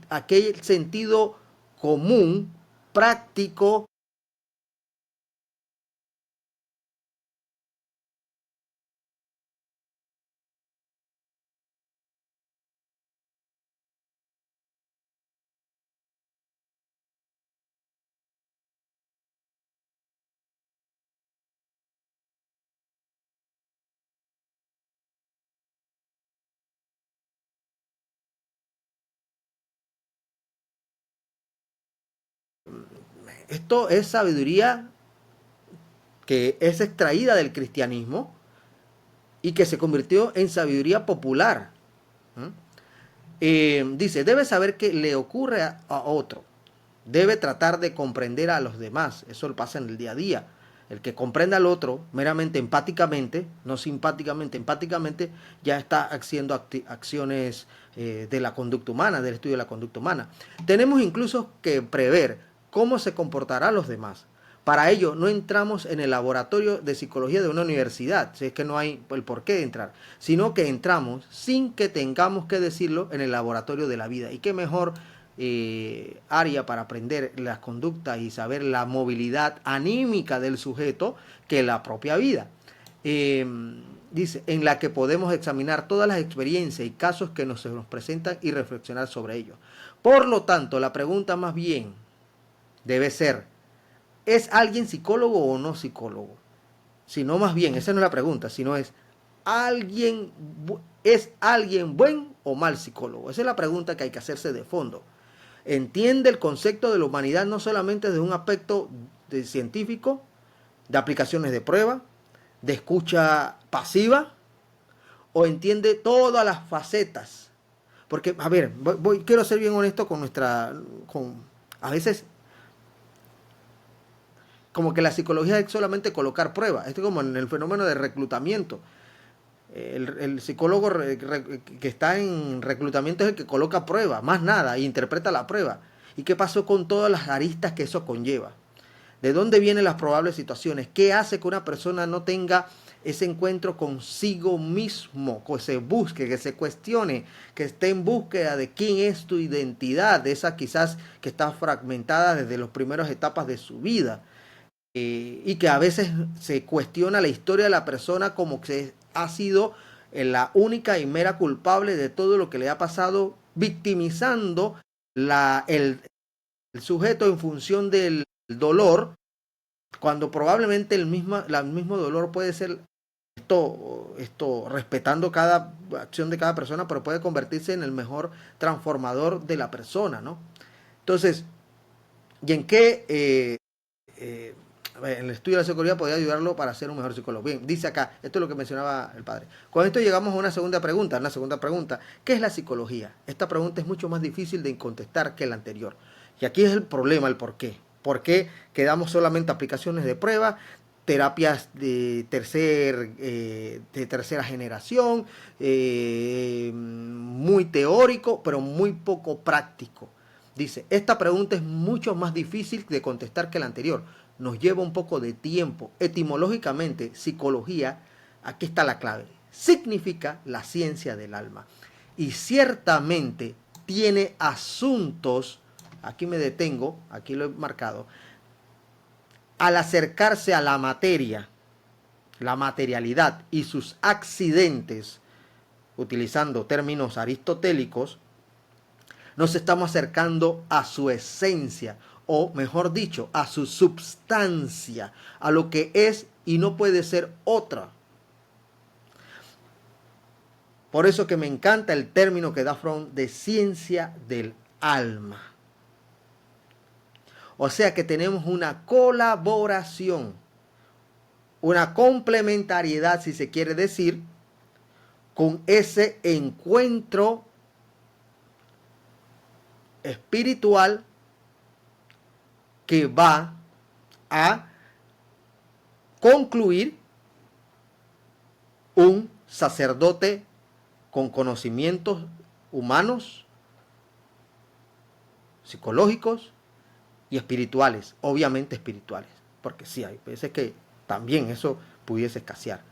aquel sentido común, práctico, Esto es sabiduría que es extraída del cristianismo y que se convirtió en sabiduría popular. Dice, debe saber qué le ocurre a otro. Debe tratar de comprender a los demás. Eso pasa en el día a día. El que comprenda al otro meramente empáticamente, no simpáticamente, empáticamente, ya está haciendo acciones de la conducta humana, del estudio de la conducta humana. Tenemos incluso que prever cómo se comportarán los demás. Para ello no entramos en el laboratorio de psicología de una universidad, si es que no hay el por qué entrar, sino que entramos sin que tengamos que decirlo en el laboratorio de la vida. Y qué mejor área para aprender las conductas y saber la movilidad anímica del sujeto que la propia vida. Dice, en la que podemos examinar todas las experiencias y casos que nos presentan y reflexionar sobre ellos. Por lo tanto, la pregunta más bien debe ser, ¿es alguien psicólogo o no psicólogo? Sino más bien, esa no es la pregunta, sino ¿es alguien buen o mal psicólogo? Esa es la pregunta que hay que hacerse de fondo. Entiende el concepto de la humanidad no solamente desde un aspecto científico, de aplicaciones de prueba, de escucha pasiva, o entiende todas las facetas. Porque, a ver, quiero ser bien honesto con a veces, como que la psicología es solamente colocar pruebas. Esto es como en el fenómeno de reclutamiento. El psicólogo que está en reclutamiento es el que coloca pruebas, más nada, e interpreta la prueba. ¿Y qué pasó con todas las aristas que eso conlleva? ¿De dónde vienen las probables situaciones? ¿Qué hace que una persona no tenga ese encuentro consigo mismo, que se busque, que se cuestione, que esté en búsqueda de quién es tu identidad, de esa quizás que está fragmentada desde las primeras etapas de su vida? Y que a veces se cuestiona la historia de la persona como que ha sido la única y mera culpable de todo lo que le ha pasado, victimizando el sujeto en función del dolor, cuando probablemente el mismo dolor puede ser esto respetando cada acción de cada persona, pero puede convertirse en el mejor transformador de la persona, ¿no? Entonces, ¿y en qué el estudio de la psicología podría ayudarlo para ser un mejor psicólogo? Bien, dice acá, esto es lo que mencionaba el padre. Con esto llegamos a una segunda pregunta. ¿Qué es la psicología? Esta pregunta es mucho más difícil de contestar que la anterior. Y aquí es el problema, el por qué. ¿Por qué quedamos solamente aplicaciones de prueba, terapias de tercera generación, muy teórico, pero muy poco práctico? Dice, esta pregunta es mucho más difícil de contestar que la anterior. Nos lleva un poco de tiempo. Etimológicamente, psicología, aquí está la clave, significa la ciencia del alma. Y ciertamente tiene asuntos, aquí me detengo, aquí lo he marcado, al acercarse a la materia, la materialidad y sus accidentes, utilizando términos aristotélicos, nos estamos acercando a su esencia, o mejor dicho, a su substancia, a lo que es y no puede ser otra. Por eso que me encanta el término que da Fromm de ciencia del alma. O sea que tenemos una colaboración, una complementariedad, si se quiere decir, con ese encuentro espiritual que va a concluir un sacerdote con conocimientos humanos, psicológicos y espirituales, obviamente espirituales, porque sí hay veces que también eso pudiese escasear.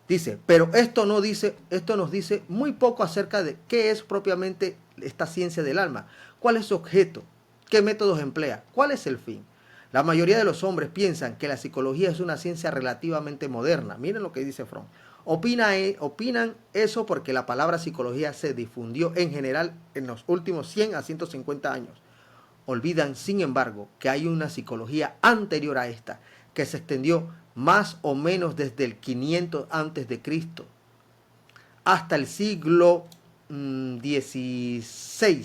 Dice, pero esto nos dice muy poco acerca de qué es propiamente esta ciencia del alma, cuál es su objeto, qué métodos emplea, cuál es el fin. La mayoría de los hombres piensan que la psicología es una ciencia relativamente moderna. Miren lo que dice Fromm. Opinan eso porque la palabra psicología se difundió en general en los últimos 100 a 150 años. Olvidan, sin embargo, que hay una psicología anterior a esta, que se extendió más o menos desde el 500 antes de Cristo hasta el siglo XVI,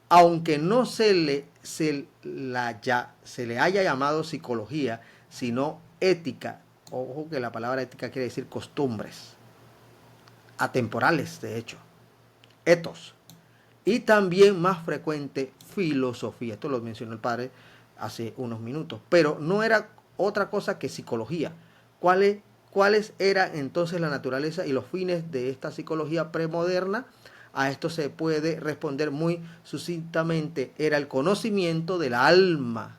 aunque no se le haya llamado psicología, sino ética. Ojo que la palabra ética quiere decir costumbres, atemporales de hecho, ethos. Y también más frecuente, filosofía. Esto lo mencionó el padre hace unos minutos. Pero no era otra cosa que psicología. ¿Cuáles eran entonces la naturaleza y los fines de esta psicología premoderna? A esto se puede responder muy sucintamente. Era el conocimiento del alma,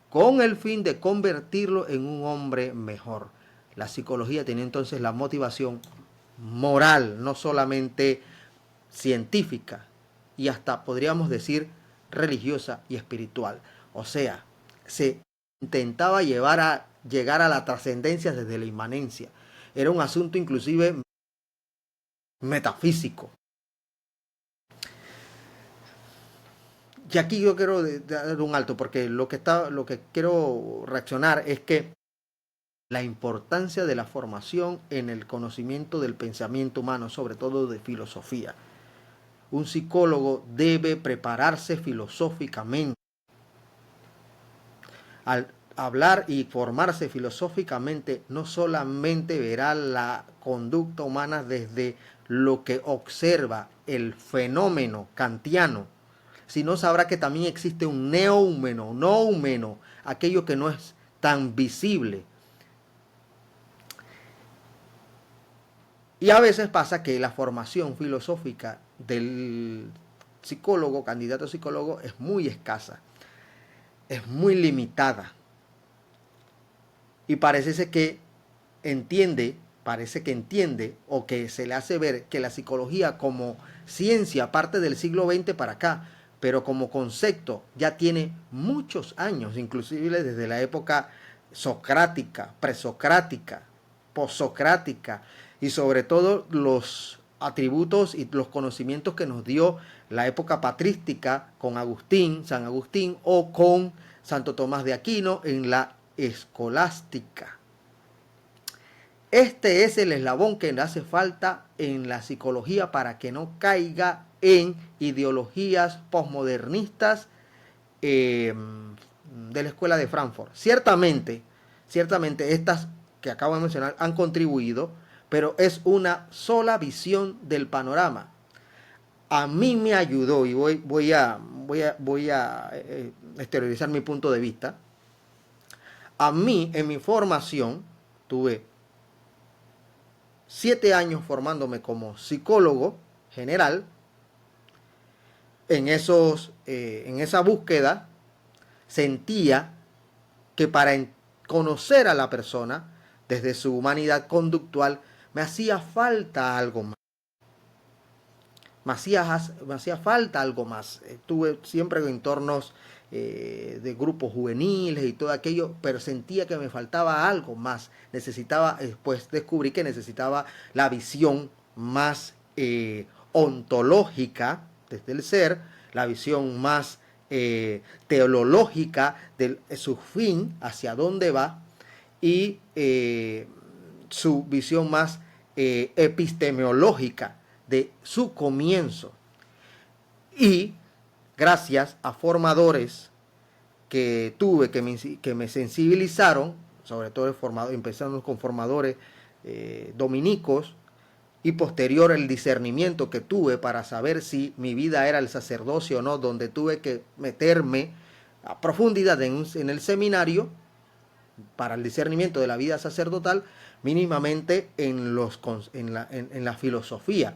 con el fin de convertirlo en un hombre mejor. La psicología tenía entonces la motivación moral, no solamente científica, y hasta podríamos decir religiosa y espiritual. O sea, se intentaba llegar a la trascendencia desde la inmanencia. Era un asunto inclusive metafísico. Y aquí yo quiero dar un alto, porque lo que quiero reaccionar es que la importancia de la formación en el conocimiento del pensamiento humano, sobre todo de filosofía. Un psicólogo debe prepararse filosóficamente. Al hablar y formarse filosóficamente, no solamente verá la conducta humana desde lo que observa el fenómeno kantiano, sino sabrá que también existe un noumeno, aquello que no es tan visible. Y a veces pasa que la formación filosófica del psicólogo, candidato a psicólogo, es muy escasa, es muy limitada. Y parece que entiende o que se le hace ver que la psicología como ciencia parte del siglo XX para acá, pero como concepto ya tiene muchos años, inclusive desde la época socrática, presocrática, posocrática, y sobre todo los atributos y los conocimientos que nos dio la época patrística con San Agustín, o con Santo Tomás de Aquino en la escolástica. Este es el eslabón que le hace falta en la psicología para que no caiga en ideologías posmodernistas de la escuela de Frankfurt. Ciertamente estas que acabo de mencionar han contribuido, pero es una sola visión del panorama. A mí me ayudó, y voy a exteriorizar mi punto de vista. A mí, en mi formación, tuve 7 años formándome como psicólogo general. En esa búsqueda sentía que para conocer a la persona desde su humanidad conductual me hacía falta algo más. Me hacía falta algo más. Tuve siempre entornos de grupos juveniles y todo aquello, pero sentía que me faltaba algo más. Después descubrí que necesitaba la visión más ontológica desde el ser, la visión más teológica de su fin, hacia dónde va, y su visión más epistemológica de su comienzo. Y gracias a formadores que tuve, que me sensibilizaron, sobre todo empezando con formadores dominicos, y posterior el discernimiento que tuve para saber si mi vida era el sacerdocio o no, donde tuve que meterme a profundidad en el seminario para el discernimiento de la vida sacerdotal, mínimamente en la filosofía,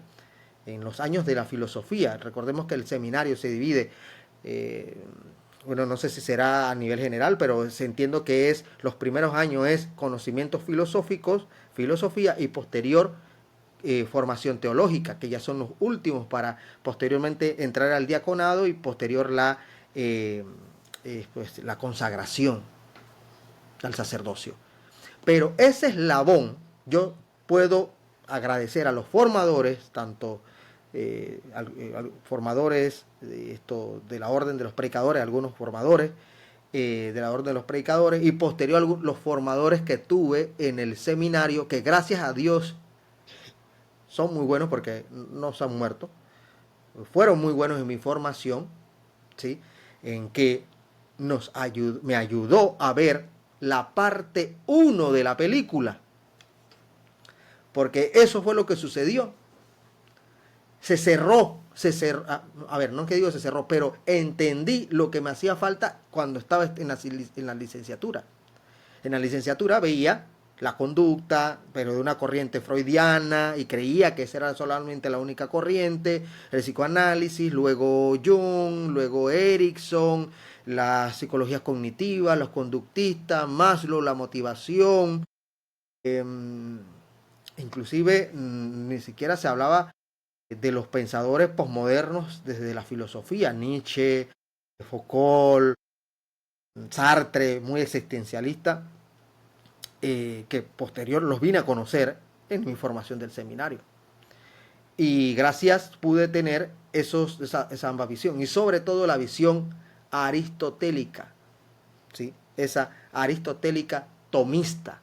en los años de la filosofía. Recordemos que el seminario se divide, no sé si será a nivel general, pero entiendo que los primeros años es conocimientos filosóficos, filosofía, y posterior formación teológica, que ya son los últimos para posteriormente entrar al diaconado y posterior la consagración al sacerdocio. Pero ese eslabón yo puedo agradecer a los formadores, tanto formadores de la orden de los predicadores, algunos formadores de la orden de los predicadores, y posterior los formadores que tuve en el seminario, que gracias a Dios son muy buenos porque no se han muerto. fueron muy buenos en mi formación, ¿sí? En que me ayudó a ver la parte 1 de la película. Porque eso fue lo que sucedió. Se cerró, a ver, no es que digo se cerró, pero entendí lo que me hacía falta cuando estaba en la licenciatura. En la licenciatura veía la conducta, pero de una corriente freudiana, y creía que esa era solamente la única corriente, el psicoanálisis, luego Jung, luego Erickson, la psicología cognitiva, los conductistas, Maslow, la motivación, inclusive ni siquiera se hablaba de los pensadores posmodernos desde la filosofía, Nietzsche, Foucault, Sartre, muy existencialista, que posterior los vine a conocer en mi formación del seminario. Y gracias pude tener esa ambas visión, y sobre todo la visión aristotélica, ¿sí? Esa aristotélica tomista,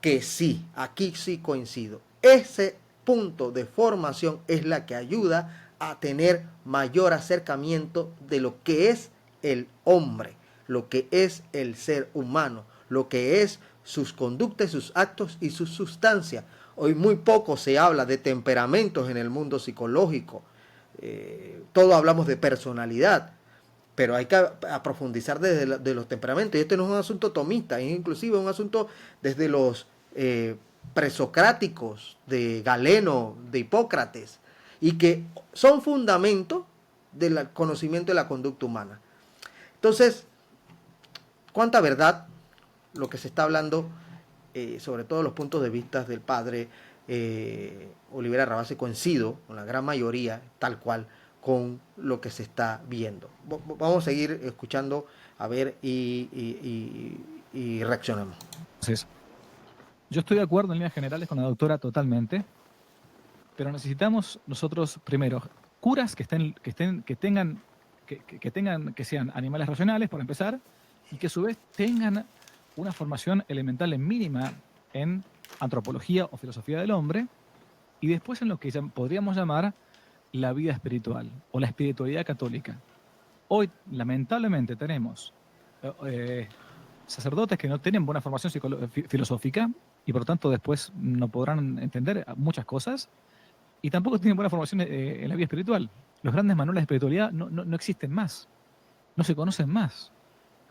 que sí, aquí sí coincido. Ese punto de formación es la que ayuda a tener mayor acercamiento de lo que es el hombre, lo que es el ser humano, lo que es sus conductas, sus actos y sus sustancias. Hoy muy poco se habla de temperamentos en el mundo psicológico. Todo hablamos de personalidad, pero hay que profundizar desde de los temperamentos. Y este no es un asunto tomista, es inclusive un asunto desde los presocráticos de Galeno, de Hipócrates, y que son fundamentos del conocimiento de la conducta humana. Entonces, cuánta verdad lo que se está hablando, sobre todo los puntos de vista del padre Olivera Rabasi, coincido con la gran mayoría, tal cual, con lo que se está viendo. Vamos a seguir escuchando, a ver, y reaccionamos. Entonces, yo estoy de acuerdo en líneas generales con la doctora totalmente, pero necesitamos nosotros primero curas que sean animales racionales, por empezar, y que a su vez tengan una formación elemental mínima en antropología o filosofía del hombre, y después en lo que podríamos llamar la vida espiritual o la espiritualidad católica. Hoy, lamentablemente, tenemos sacerdotes que no tienen buena formación filosófica y por lo tanto después no podrán entender muchas cosas, y tampoco tienen buena formación en la vida espiritual. Los grandes manuales de espiritualidad no existen más, no se conocen más.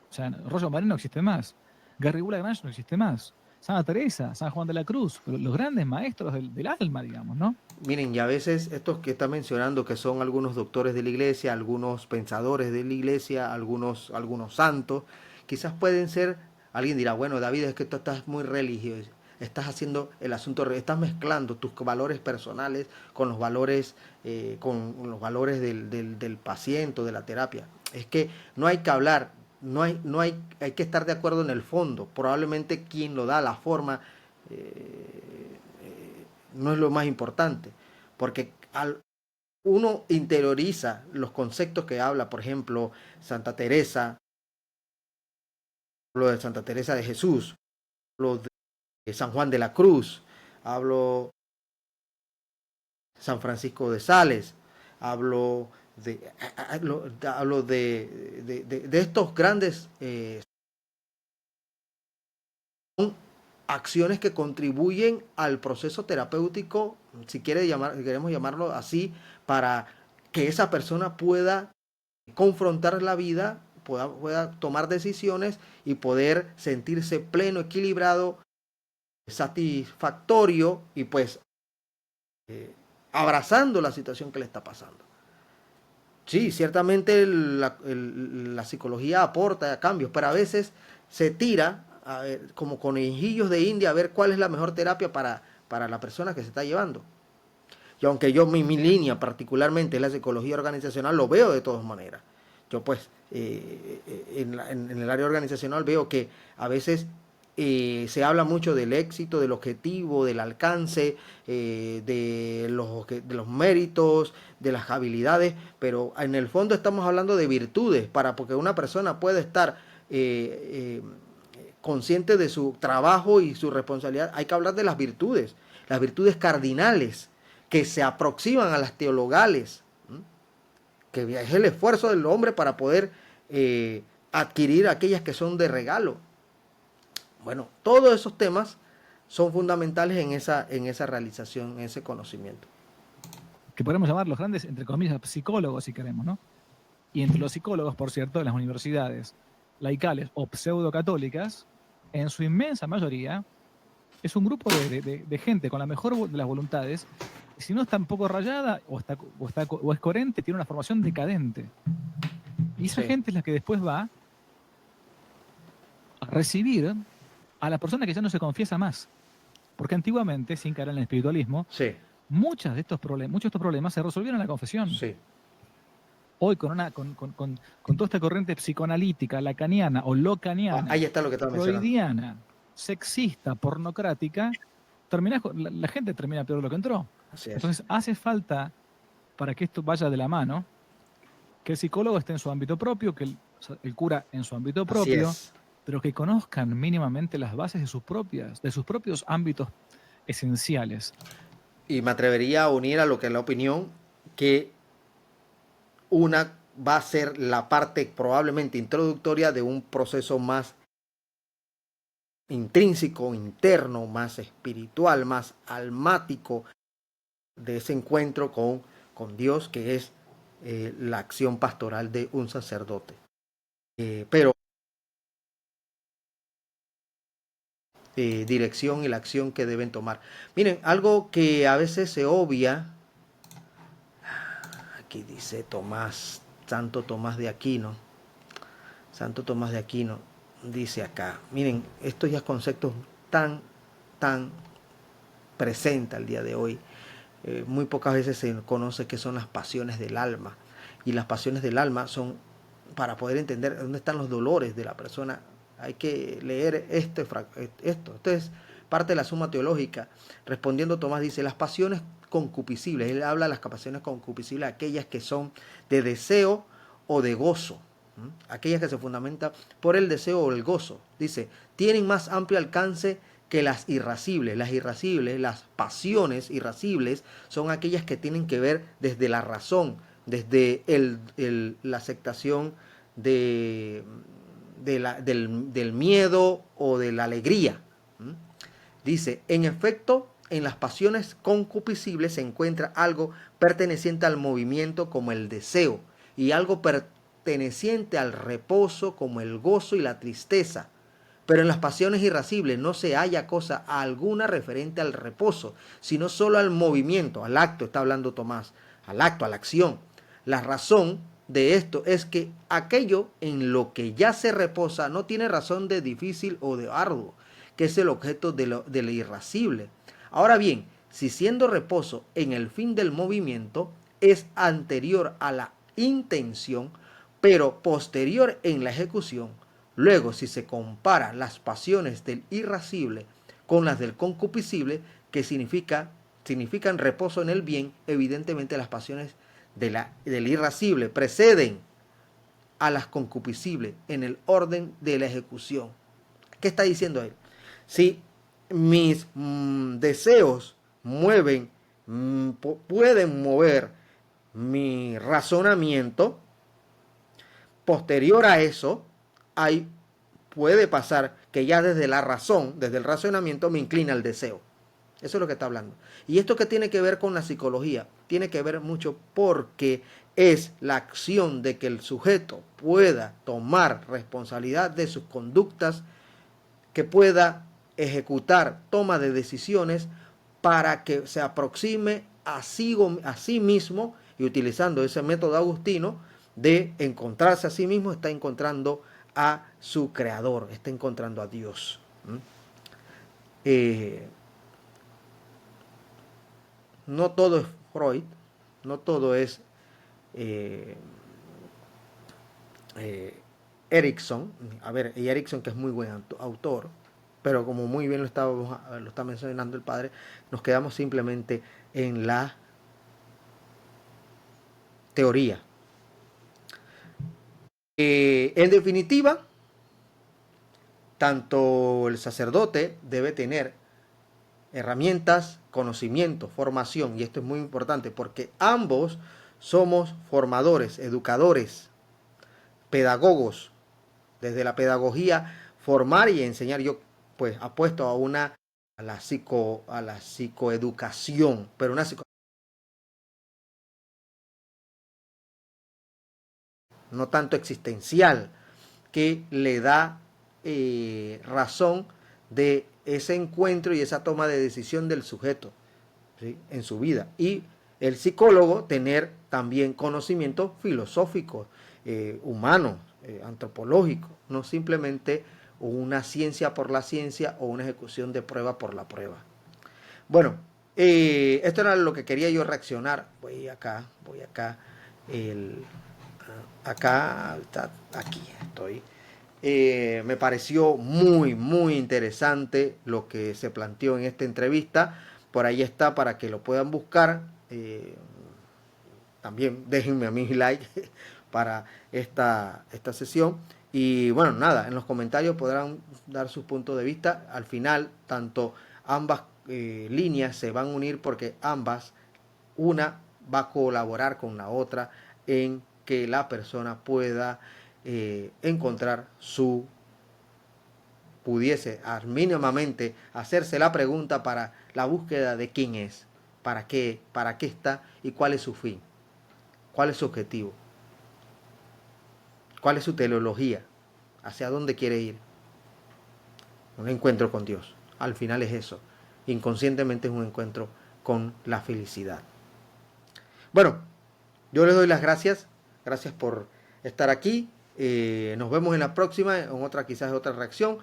O sea, Rollo Marín no existe más, Garrigou Lagrange no existe más, Santa Teresa, San Juan de la Cruz, los grandes maestros del alma, digamos, ¿no? Miren, y a veces estos que está mencionando, que son algunos doctores de la iglesia, algunos pensadores de la iglesia, algunos santos, quizás pueden ser, alguien dirá, bueno, David, es que tú estás muy religioso, estás haciendo el asunto, estás mezclando tus valores personales con los valores, del paciente, de la terapia. Es que no hay que hablar, hay que estar de acuerdo en el fondo. Probablemente quien lo da, la forma, no es lo más importante, porque uno interioriza los conceptos que habla, por ejemplo, Santa Teresa, hablo de Santa Teresa de Jesús, hablo de San Juan de la Cruz, hablo de San Francisco de Sales, hablo de estos grandes acciones que contribuyen al proceso terapéutico, si queremos llamarlo así, para que esa persona pueda confrontar la vida, pueda tomar decisiones y poder sentirse pleno, equilibrado, satisfactorio, y pues abrazando la situación que le está pasando. Sí, ciertamente la psicología aporta cambios, pero a veces se tira a ver, como conejillos de India, a ver cuál es la mejor terapia para la persona que se está llevando. Y aunque yo mi línea particularmente es la psicología organizacional, lo veo de todas maneras. Yo pues en el área organizacional veo que a veces se habla mucho del éxito, del objetivo, del alcance, de los méritos, de las habilidades, pero en el fondo estamos hablando de virtudes, porque una persona pueda estar consciente de su trabajo y su responsabilidad. Hay que hablar de las virtudes cardinales, que se aproximan a las teologales. que es el esfuerzo del hombre para poder adquirir aquellas que son de regalo. Bueno, todos esos temas son fundamentales en esa realización, en ese conocimiento. Que podemos llamar los grandes, entre comillas, psicólogos, si queremos, ¿no? Y entre los psicólogos, por cierto, de las universidades laicales o pseudo-católicas, en su inmensa mayoría, es un grupo de gente con la mejor de las voluntades, y si no está un poco rayada o es coherente, tiene una formación decadente. Y esa Sí. gente es la que después va a recibir a la persona que ya no se confiesa más. Porque antiguamente, sin caer en el espiritualismo, Sí, muchos de estos problemas se resolvieron en la confesión. sí. Hoy con toda esta corriente psicoanalítica, lacaniana o locaniana, Ahí está lo que estaba mencionando. freudiana, sexista, pornocrática, la gente termina peor de lo que entró. Así es. Entonces hace falta, para que esto vaya de la mano, que el psicólogo esté en su ámbito propio, que el cura en su ámbito Así propio, es. pero que conozcan mínimamente las bases de sus propios ámbitos esenciales. Y me atrevería a unir a lo que es la opinión que una va a ser la parte probablemente introductoria de un proceso más intrínseco, interno, más espiritual, más almático de ese encuentro con Dios, que es la acción pastoral de un sacerdote. Pero dirección y la acción que deben tomar. Miren, algo que a veces se obvia, aquí dice Tomás, Santo Tomás de Aquino, dice acá, miren, estos ya conceptos tan presentes al día de hoy, muy pocas veces se conoce qué son las pasiones del alma, y las pasiones del alma son, para poder entender dónde están los dolores de la persona, hay que leer esto es parte de la Suma Teológica. Respondiendo Tomás dice, las pasiones concupiscibles, él habla de las pasiones concupiscibles, aquellas que son de deseo o de gozo, aquellas que se fundamentan por el deseo o el gozo. Dice, tienen más amplio alcance que las irascibles. Las pasiones irascibles son aquellas que tienen que ver desde la razón, desde la aceptación del miedo o de la alegría. Dice, en efecto, en las pasiones concupiscibles se encuentra algo perteneciente al movimiento como el deseo y algo perteneciente al reposo como el gozo y la tristeza. Pero en las pasiones irascibles no se halla cosa alguna referente al reposo, sino solo al movimiento, al acto, está hablando Tomás, al acto, a la acción. La razón de esto es que aquello en lo que ya se reposa no tiene razón de difícil o de arduo, que es el objeto de lo irascible. Ahora bien, si siendo reposo en el fin del movimiento es anterior a la intención, pero posterior en la ejecución, luego si se compara las pasiones del irascible con las del concupiscible, que significan reposo en el bien, evidentemente las pasiones del irascible preceden a las concupiscibles en el orden de la ejecución. ¿Qué está diciendo él? Si mis deseos pueden mover mi razonamiento, posterior a eso, puede pasar que ya desde la razón, desde el razonamiento, me inclina al deseo. Eso es lo que está hablando. Y esto que tiene que ver con la psicología, tiene que ver mucho porque es la acción de que el sujeto pueda tomar responsabilidad de sus conductas, que pueda ejecutar toma de decisiones para que se aproxime a sí mismo, y utilizando ese método agustino de encontrarse a sí mismo, está encontrando a su creador, está encontrando a Dios. No todo es Freud, no todo es Erikson. A ver, y Erikson, que es muy buen autor, pero como muy bien lo está mencionando el padre, nos quedamos simplemente en la teoría. En definitiva, tanto el sacerdote debe tener herramientas, conocimiento, formación, y esto es muy importante porque ambos somos formadores, educadores, pedagogos. Desde la pedagogía, formar y enseñar. Yo pues apuesto a la psicoeducación, pero una no tanto existencial, que le da razón de ese encuentro y esa toma de decisión del sujeto, ¿sí?, en su vida. Y el psicólogo tener también conocimientos filosóficos, humanos, antropológicos, no simplemente una ciencia por la ciencia o una ejecución de prueba por la prueba. Bueno, esto era lo que quería yo reaccionar. Voy acá, aquí estoy. Me pareció muy interesante lo que se planteó en esta entrevista. Por ahí está para que lo puedan buscar. También déjenme a mí like para esta sesión. Y bueno, nada, en los comentarios podrán dar sus puntos de vista. Al final, tanto ambas líneas se van a unir porque ambas, una va a colaborar con la otra en que la persona pueda encontrar pudiese mínimamente hacerse la pregunta para la búsqueda de quién es, para qué está y cuál es su fin, cuál es su objetivo, cuál es su teleología, hacia dónde quiere ir. Un encuentro con Dios. Al final es eso. Inconscientemente es un encuentro con la felicidad. Bueno, yo les doy las gracias. Gracias por estar aquí. Nos vemos en la próxima, en otra, quizás otra reacción.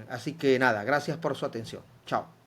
Así que nada, gracias por su atención. Chao.